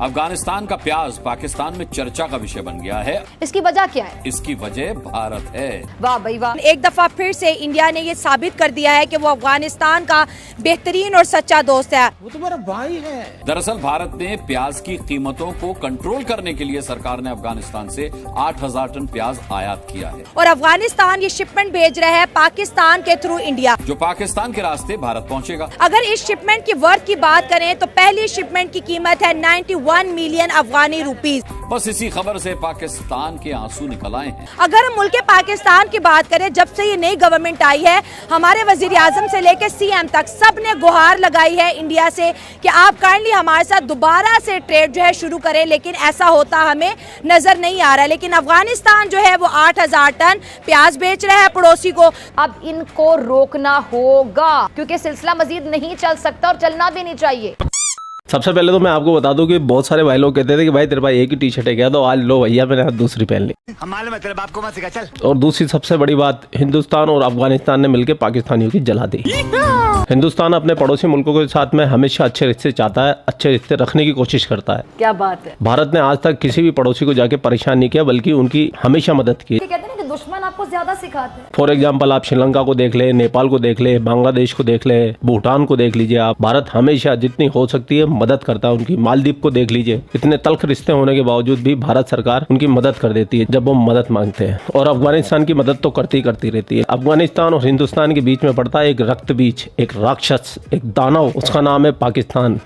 अफगानिस्तान का प्याज पाकिस्तान में चर्चा का विषय बन गया है। इसकी वजह क्या है? इसकी वजह भारत है। वाह भाई वाह। एक दफा फिर से इंडिया ने ये साबित कर दिया है कि वो अफगानिस्तान का बेहतरीन और सच्चा दोस्त है। वो तुम्हारा भाई है। दरअसल भारत ने प्याज की कीमतों को कंट्रोल करने के लिए सरकार ने अफगानिस्तान से 8,000 टन प्याज आयात किया है और अफगानिस्तान ये शिपमेंट भेज रहा है पाकिस्तान के थ्रू इंडिया, जो पाकिस्तान के रास्ते भारत पहुंचेगा। अगर इस शिपमेंट की वर्थ की बात करें तो पहली शिपमेंट की कीमत है 91 मिलियन अफगानी रुपीस। बस इसी खबर से पाकिस्तान के आंसू निकल आए हैं। अगर हम मुल्क पाकिस्तान की बात करें, जब से ये नई गवर्नमेंट आई है, हमारे वजीर आजम से लेकर सीएम तक सब ने गुहार लगाई है इंडिया से कि आप काइंडली हमारे साथ दोबारा से ट्रेड जो है शुरू करें, लेकिन ऐसा होता हमें नजर नहीं आ रहा। लेकिन अफगानिस्तान जो है वो 8,000 टन प्याज बेच रहा है पड़ोसी को। अब इनको रोकना होगा क्योंकि सिलसिला मजीद नहीं चल सकता और चलना भी नहीं चाहिए। सबसे पहले तो मैं आपको बता दूं कि बहुत सारे भाई लोग कहते थे कि भाई तेरे पास एक ही टी शर्ट है क्या, तो आज लो भैया मैंने दूसरी पहन ली। हमारे मतलब आपको मत सिखा चल। और दूसरी सबसे बड़ी बात, हिंदुस्तान और अफगानिस्तान ने मिलकर पाकिस्तानियों की जला दी। हिंदुस्तान अपने पड़ोसी मुल्कों के साथ में हमेशा अच्छे रिश्ते चाहता है, अच्छे रिश्ते रखने की कोशिश करता है। क्या बात है। भारत ने आज तक किसी भी पड़ोसी को जाके परेशान नहीं किया, बल्कि उनकी हमेशा मदद की। कहते हैं कि दुश्मन आपको ज्यादा सिखाते हैं। फॉर एग्जाम्पल आप श्रीलंका को देख ले, नेपाल को देख ले, बांग्लादेश को देख ले, भूटान को देख लीजिए आप। भारत हमेशा जितनी हो सकती है मदद करता है उनकी। मालदीव को देख लीजिए, इतने तल्ख रिश्ते होने के बावजूद भी भारत सरकार उनकी मदद कर देती है जब वो मदद मांगते हैं। और अफगानिस्तान की मदद तो करती रहती है। अफगानिस्तान और हिंदुस्तान के बीच में पड़ता है एक रक्त बीज, एक राक्षस, एक दानव, उसका नाम है पाकिस्तान।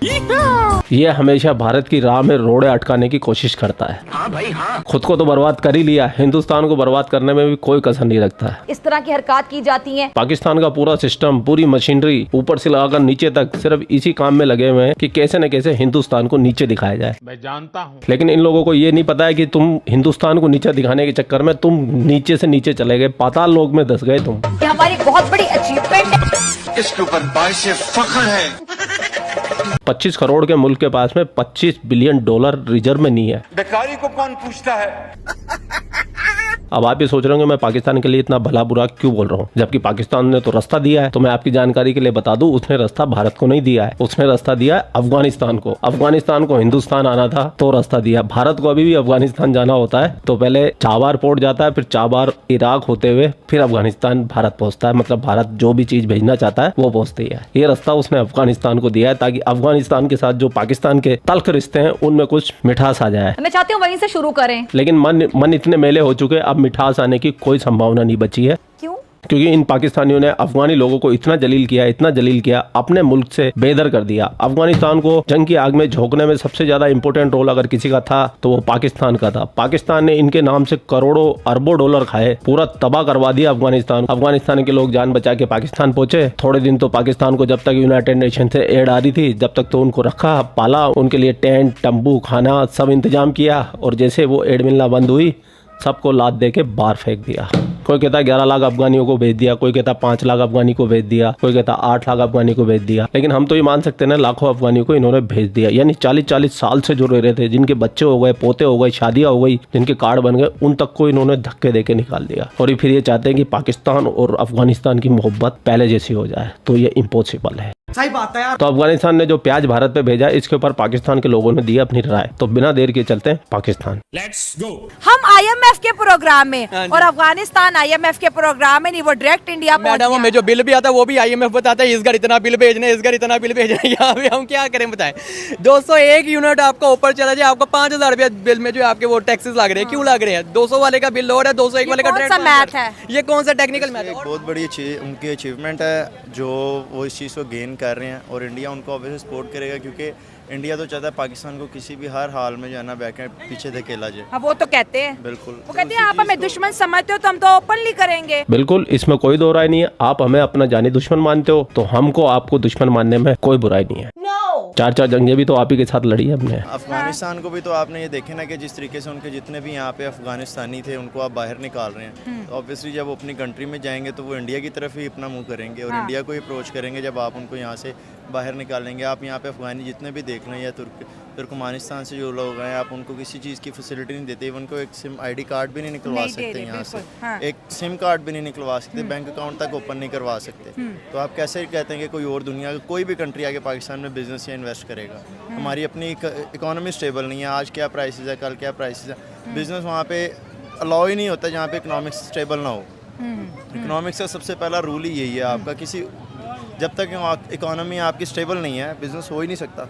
ये हमेशा भारत की राह में रोड़े अटकाने की कोशिश करता है। हाँ भाई हाँ। खुद को तो बर्बाद कर ही लिया, हिंदुस्तान को बर्बाद करने में भी कोई कसर नहीं रखता है। इस तरह की हरकत की जाती है। पाकिस्तान का पूरा सिस्टम, पूरी मशीनरी ऊपर से लगाकर नीचे तक सिर्फ इसी काम में लगे हुए हैं कि कैसे न कैसे हिंदुस्तान को नीचे दिखाया जाए। मैं जानता हूँ, लेकिन इन लोगों को ये नहीं पता है कि तुम हिंदुस्तान को नीचे दिखाने के चक्कर में तुम नीचे से नीचे चले गए, पाताल लोक में धस गए तुम। ये हमारी बहुत बड़ी अचीवमेंट है। इसके ऊपर बाइश फख्र है। 25 करोड़ के मुल्क के पास में 25 बिलियन डॉलर रिजर्व में नहीं है। बेकारी को कौन पूछता है। अब आप ये सोच रहे होंगे मैं पाकिस्तान के लिए इतना भला बुरा क्यों बोल रहा हूँ, जबकि पाकिस्तान ने तो रास्ता दिया है। तो मैं आपकी जानकारी के लिए बता दूं, उसने रास्ता भारत को नहीं दिया है, उसने रास्ता दिया है अफगानिस्तान को। अफगानिस्तान को हिंदुस्तान आना था तो रास्ता दिया। भारत को अभी भी अफगानिस्तान जाना होता है तो पहले चाबार पोर्ट जाता है, फिर चाबार इराक होते हुए फिर अफगानिस्तान भारत पहुंचता है। मतलब भारत जो भी चीज भेजना चाहता है वो पहुंचती है। ये रास्ता उसने अफगानिस्तान को दिया है ताकि अफगानिस्तान के साथ जो पाकिस्तान के तल्ख रिश्ते हैं उनमें कुछ मिठास आ जाए। मैं चाहती हूँ वहीं से शुरू करें, लेकिन मन इतने मेले हो चुके, अब मिठास आने की कोई संभावना नहीं बची है। क्यों? क्योंकि इन पाकिस्तानियों ने अफगानी लोगों को इतना जलील किया, अपने मुल्क से बेदर कर दिया। अफगानिस्तान को जंग की आग में झोंकने में सबसे ज्यादा इंपॉर्टेंट रोल अगर किसी का था तो वो पाकिस्तान का था। पाकिस्तान ने इनके नाम से करोड़ों अरबों डॉलर खाए, पूरा तबाह करवा दिया अफगानिस्तान। अफगानिस्तान के लोग जान बचा के पाकिस्तान पहुंचे। थोड़े दिन तो पाकिस्तान को जब तक यूनाइटेड नेशन से एड आ रही थी जब तक तो उनको रखा, पाला, उनके लिए टेंट, तंबू, खाना सब इंतजाम किया। और जैसे वो एड मिलना बंद हुई सबको लात दे के बाहर फेंक दिया। कोई कहता 11 लाख अफगानियों को भेज दिया, कोई कहता 5 लाख अफगानी को भेज दिया, कोई कहता 8 लाख अफगानी को भेज दिया। लेकिन हम तो ये मान सकते हैं ना, लाखों अफगानियों को इन्होंने भेज दिया। यानी 40-40 साल से जो रह रहे थे, जिनके बच्चे हो गए, पोते हो गए, शादियां हो गई, जिनके कार्ड बन गए, उन तक को इन्होंने धक्के दे के निकाल दिया। और फिर ये चाहते हैं कि पाकिस्तान और अफगानिस्तान की मोहब्बत पहले जैसी हो जाए, तो ये इम्पॉसिबल है। सही बात है यार। तो अफगानिस्तान ने जो प्याज भारत पे भेजा, इसके ऊपर पाकिस्तान के लोगों ने दी अपनी राय। तो बिना देर के चलते हैं पाकिस्तान। Let's go. हम IMF के प्रोग्राम में और अफगानिस्तान IMF के प्रोग्राम में नहीं, वो डायरेक्ट इंडिया मैडम हमें जो बिल भी आता है वो भी IMF बताता है, इस घर इतना बिल भेजना है, इस घर इतना बिल भेजना है। यहाँ पे हम क्या करें बताएं। 201 यूनिट आपका ऊपर चला जाए, आपको 5,000 रुपया बिल में जो आपके वो टैक्सेस लग रहे हैं। क्यों लग रहे हैं? 200 वाले का बिल और है, 201 वाले का मैथ है। ये कौन सा टेक्निकल मैथ है? बहुत बड़ी उनकी अचीवमेंट है जो वो इस चीज़ को गेन कर रहे हैं। और इंडिया उनको ऑब्वियसली सपोर्ट करेगा क्योंकि इंडिया तो चाहता है पाकिस्तान को किसी भी हर हाल में जो है ना बैक पीछे धकेला जाए। हाँ, वो तो कहते हैं। बिल्कुल, वो कहते हैं आप हमें दुश्मन समझते हो तो हम तो ओपनली करेंगे। बिल्कुल, इसमें कोई दो राय नहीं है। आप हमें अपना जानी दुश्मन मानते हो तो हमको आपको दुश्मन मानने में कोई बुराई नहीं है। 4 जंगें भी तो आप ही के साथ लड़ी है हमने। अफगानिस्तान को भी तो आपने ये देखे ना कि जिस तरीके से उनके जितने भी यहाँ पे अफगानिस्तानी थे उनको आप बाहर निकाल रहे हैं। तो ऑब्वियसली जब वो अपनी कंट्री में जाएंगे तो वो इंडिया की तरफ ही अपना मुंह करेंगे और इंडिया को ही अप्रोच करेंगे जब आप उनको यहाँ से बाहर निकालेंगे। आप यहाँ पे अफगानी जितने भी देख लें या तुर्कमानिस्तान से जो लोग हैं, आप उनको किसी चीज़ की फैसिलिटी नहीं देते। इवन को एक सिम ID कार्ड भी नहीं निकलवा सकते यहाँ से, एक सिम कार्ड भी नहीं निकलवा सकते, बैंक अकाउंट तक ओपन नहीं करवा सकते। तो आप कैसे कहते हैं कि कोई और दुनिया कोई भी कंट्री आके पाकिस्तान में बिजनेस बिजनेस या इन्वेस्ट करेगा। हमारी अपनी इकोनॉमी स्टेबल नहीं है, आज क्या प्राइसेस है, कल क्या प्राइसेस है। बिजनेस वहाँ पे अलाउ ही नहीं होता जहाँ पे इकोनॉमिक्स स्टेबल ना हो। इकोनॉमिक्स का सबसे पहला रूल ही यही है आपका, किसी जब तक इकोनॉमी आपकी स्टेबल नहीं है बिजनेस हो ही नहीं सकता।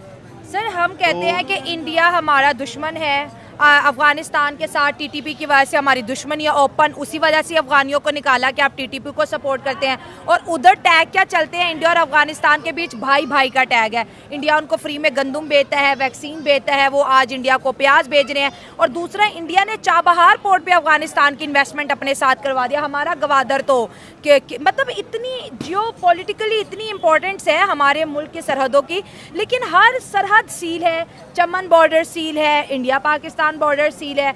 सर हम कहते हैं कि इंडिया हमारा दुश्मन है, अफगानिस्तान के साथ टीटीपी की वजह से हमारी दुश्मनी ओपन, उसी वजह से अफगानियों को निकाला कि आप टीटीपी को सपोर्ट करते हैं। और उधर टैग क्या चलते हैं, इंडिया और अफगानिस्तान के बीच भाई भाई का टैग है। इंडिया उनको फ्री में गंदम बेचता है, वैक्सीन बेचता है, वो आज इंडिया को प्याज भेज रहे हैं। और दूसरा, इंडिया ने चाबहार पोर्ट पे अफगानिस्तान की इन्वेस्टमेंट अपने साथ करवा दिया। हमारा गवादर तो मतलब इतनी जियोपॉलिटिकली इतनी इंपॉर्टेंस है हमारे मुल्क की सरहदों की, लेकिन हर सरहद सील है। चमन बॉर्डर सील है, इंडिया पाकिस्तान बॉर्डर सील है।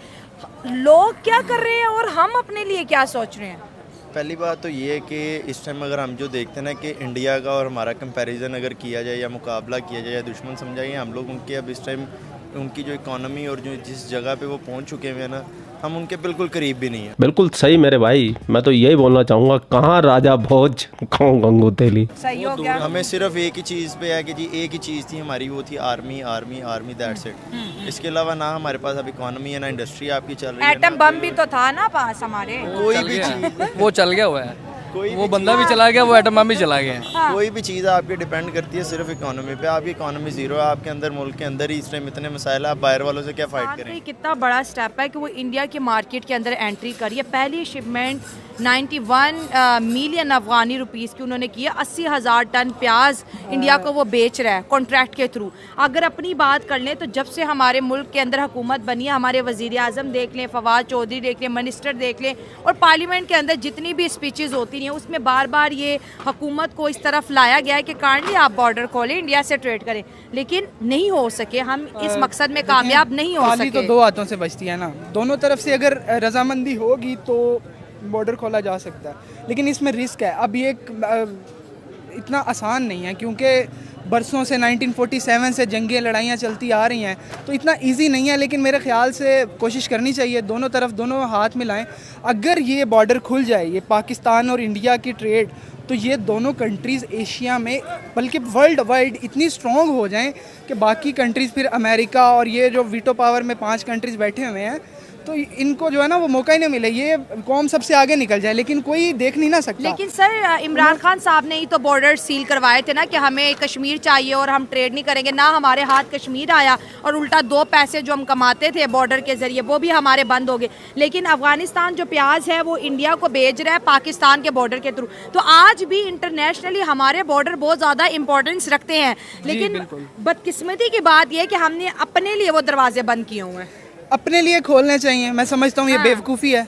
लोग क्या कर रहे हैं और हम अपने लिए क्या सोच रहे हैं? पहली बात तो ये है कि इस टाइम अगर हम जो देखते हैं ना कि इंडिया का और हमारा कंपैरिजन अगर किया जाए या मुकाबला किया जाए या दुश्मन समझाइए हम लोग उनके, अब इस टाइम उनकी जो इकोनॉमी और जो जिस जगह पे वो पहुंच चुके हुए हैं ना, हम उनके बिल्कुल करीब भी नहीं है। बिल्कुल सही मेरे भाई, मैं तो यही बोलना चाहूँगा, कहाँ राजा भोज कौन गंगू तेली। सही हो गया। हमें सिर्फ एक ही चीज़ पे है कि जी एक ही चीज़ थी हमारी, वो थी army army army, that's it. इसके अलावा ना हमारे पास अब इकोनॉमी है ना इंडस्ट्री आपकी चल रही है। एटम बम भी तो था ना पास हमारे। कोई भी चीज़ वो चल गया हुआ है, कोई वो बंदा भी चला गया, वो एटम बम भी चला गया। कोई भी चीज़ आपकी डिपेंड करती है सिर्फ इकोनॉमी पे। आपकी इकोनॉमी जीरो है, आपके अंदर मुल्क के अंदर ही इस टाइम इतने मसाइल है, आप बाहर वालों से क्या फाइट करें। कितना बड़ा स्टेप है कि वो इंडिया के मार्केट के अंदर एंट्री करी है। पहली शिपमेंट 91 मिलियन अफगानी रुपीस की उन्होंने की है। 80,000 टन प्याज इंडिया को वो बेच रहा है कॉन्ट्रैक्ट के थ्रू। अगर अपनी बात कर लें तो जब से हमारे मुल्क के अंदर हुकूमत बनी है, हमारे वज़ीर आज़म देख लें, फवाद चौधरी देख लें, मिनिस्टर देख लें, और पार्लियामेंट के अंदर जितनी भी स्पीचेस होती हैं उसमें बार बार ये हुकूमत को इस तरफ लाया गया है कि काइंडली आप बॉर्डर खोलें, इंडिया से ट्रेड करें, लेकिन नहीं हो सके। हम इस मकसद में कामयाब नहीं हो सके। तो दो हाथों से बचती है ना, दोनों तरफ से अगर रजामंदी होगी तो बॉर्डर खोला जा सकता है, लेकिन इसमें रिस्क है। अब ये इतना आसान नहीं है क्योंकि बरसों से 1947 से जंगें लड़ाइयाँ चलती आ रही हैं, तो इतना इजी नहीं है। लेकिन मेरे ख्याल से कोशिश करनी चाहिए, दोनों तरफ दोनों हाथ मिलाएं। अगर ये बॉर्डर खुल जाए, ये पाकिस्तान और इंडिया की ट्रेड, तो ये दोनों कंट्रीज़ एशिया में बल्कि वर्ल्ड वाइड इतनी स्ट्रॉन्ग हो जाएं कि बाकी कंट्रीज़, फिर अमेरिका और ये जो वीटो पावर में 5 कंट्रीज़ बैठे हुए हैं, तो इनको जो है ना वो मौका ही नहीं मिले, ये कौम सबसे आगे निकल जाए, लेकिन कोई देख नहीं ना सकता। लेकिन सर इमरान खान साहब ने ही तो बॉर्डर सील करवाए थे ना कि हमें कश्मीर चाहिए और हम ट्रेड नहीं करेंगे। ना हमारे हाथ कश्मीर आया और उल्टा 2 पैसे जो हम कमाते थे बॉर्डर के जरिए वो भी हमारे बंद हो गए। लेकिन अफगानिस्तान जो प्याज है वो इंडिया को भेज रहा है पाकिस्तान के बॉर्डर के थ्रू। तो आज भी इंटरनेशनली हमारे बॉर्डर बहुत ज़्यादा इंपॉर्टेंस रखते हैं, लेकिन बदकिस्मती की बात यह है कि हमने अपने लिए वो दरवाजे बंद किए हुए हैं। अपने लिए खोलने चाहिए, मैं समझता हूँ ये बेवकूफ़ी है।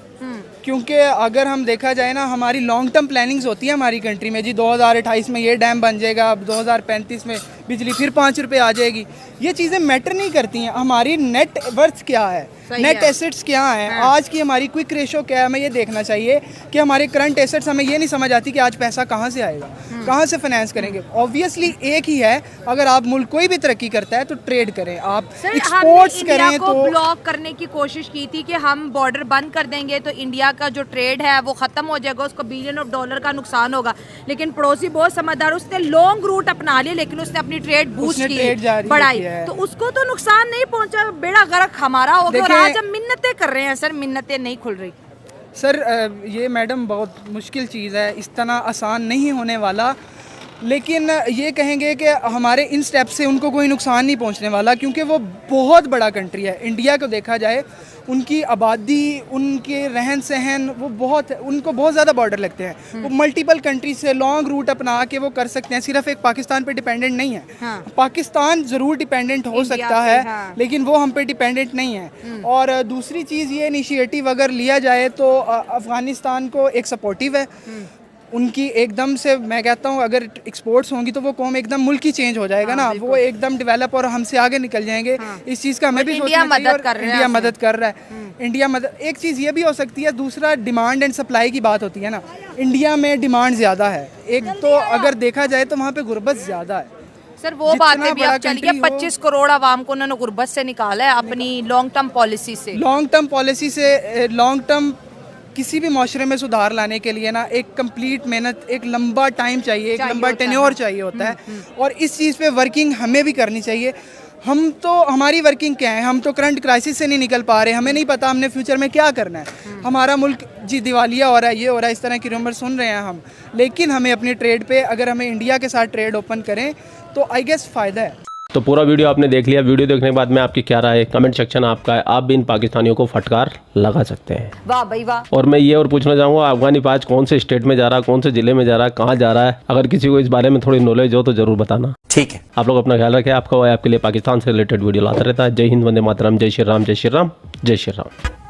क्योंकि अगर हम देखा जाए ना, हमारी लॉन्ग टर्म प्लानिंग्स होती है हमारी कंट्री में, जी 2028 में ये डैम बन जाएगा, अब 2035 में बिजली फिर 5 रुपये आ जाएगी। ये चीज़ें मैटर नहीं करती हैं। हमारी नेट वर्थ क्या है, नेट एसेट्स क्या हैं, आज की हमारी क्विक रेशो क्या है, हमें ये देखना चाहिए कि हमारे करंट एसेट्स, हमें ये नहीं समझ आती कि आज पैसा कहाँ से आएगा, कहाँ से फाइनेंस करेंगे। ऑब्वियसली एक ही है, अगर आप मुल्क कोई भी तरक्की करता है तो ट्रेड करें, आप एक्सपोर्ट्स करें। तो ब्लॉक करने की कोशिश की थी कि हम बॉर्डर बंद कर देंगे तो इंडिया का जो ट्रेड है वो खत्म हो जाएगा, उसको बिलियन ऑफ डॉलर का नुकसान होगा। लेकिन पड़ोसी बहुत समझदार, उसने लॉन्ग रूट अपना लिया, लेकिन उसने अपनी ट्रेड बूस्ट की, बढ़ाई, तो उसको तो नुकसान नहीं पहुंचा, बेड़ा गर्क हमारा हो गया। और आज हम मिन्नतें कर रहे हैं सर, मिन्नतें नहीं खुल रही। सर ये मैडम बहुत मुश्किल चीज़ है, इस तरह आसान नहीं होने वाला। लेकिन ये कहेंगे कि हमारे इन स्टेप से उनको कोई नुकसान नहीं पहुंचने वाला, क्योंकि वो बहुत बड़ा कंट्री है। इंडिया को देखा जाए, उनकी आबादी, उनके रहन सहन, वो बहुत, उनको बहुत ज़्यादा बॉर्डर लगते हैं। वो मल्टीपल कंट्री से लॉन्ग रूट अपना के वो कर सकते हैं, सिर्फ एक पाकिस्तान पे डिपेंडेंट नहीं है। पाकिस्तान ज़रूर डिपेंडेंट हो सकता है, लेकिन वो हम पे डिपेंडेंट नहीं है। और दूसरी चीज़, ये इनिशिएटिव अगर लिया जाए तो अफ़गानिस्तान को एक सपोर्टिव है उनकी एकदम से। मैं कहता हूँ अगर एक्सपोर्ट्स होंगी तो वो कौम एकदम मुल्क ही चेंज हो जाएगा ना, वो एकदम डेवलप और हमसे आगे निकल जाएंगे। इस चीज़ का हमें भी सोचना चाहिए। इंडिया मदद कर रहा है, इंडिया मदद। एक चीज़ ये भी हो सकती है, दूसरा डिमांड एंड सप्लाई की बात होती है ना, इंडिया में डिमांड ज़्यादा है। एक तो अगर देखा जाए तो वहाँ पे गुर्बत ज़्यादा है। सर वो बातें भी अब चली है, 25 करोड़ आवाम को उन्होंने गुर्बत से निकाला है अपनी लॉन्ग टर्म पॉलिसी से। लॉन्ग टर्म पॉलिसी से, लॉन्ग टर्म किसी भी माशरे में सुधार लाने के लिए ना एक कंप्लीट मेहनत, एक लंबा टाइम चाहिए, एक लंबा टेन्योर चाहिए होता है। और इस चीज़ पे वर्किंग हमें भी करनी चाहिए। हम तो, हमारी वर्किंग क्या है, हम तो करंट क्राइसिस से नहीं निकल पा रहे, हमें नहीं पता हमने फ्यूचर में क्या करना है। हमारा मुल्क जी दिवालिया हो रहा है, ये हो रहा है, इस तरह की रूमर सुन रहे हैं हम, लेकिन हमें अपनी ट्रेड पे, अगर हमें इंडिया के साथ ट्रेड ओपन करें तो आई गेस फ़ायदा है। तो पूरा वीडियो आपने देख लिया। वीडियो देखने के बाद में आपकी क्या राय है, कमेंट सेक्शन आपका है। आप भी इन पाकिस्तानियों को फटकार लगा सकते हैं। वाह भाई वाह। और मैं ये और पूछना चाहूँगा, अफगानी फौज कौन से स्टेट में जा रहा है, कौन से जिले में जा रहा है, कहाँ जा रहा है? अगर किसी को इस बारे में थोड़ी नॉलेज हो तो जरूर बताना। ठीक है। आप लोग अपना ख्याल रखें। आपका आपके लिए पाकिस्तान से रिलेटेड वीडियो लाता रहता है। जय हिंद, वंदे मातरम, जय श्री राम, जय श्री राम, जय श्री राम।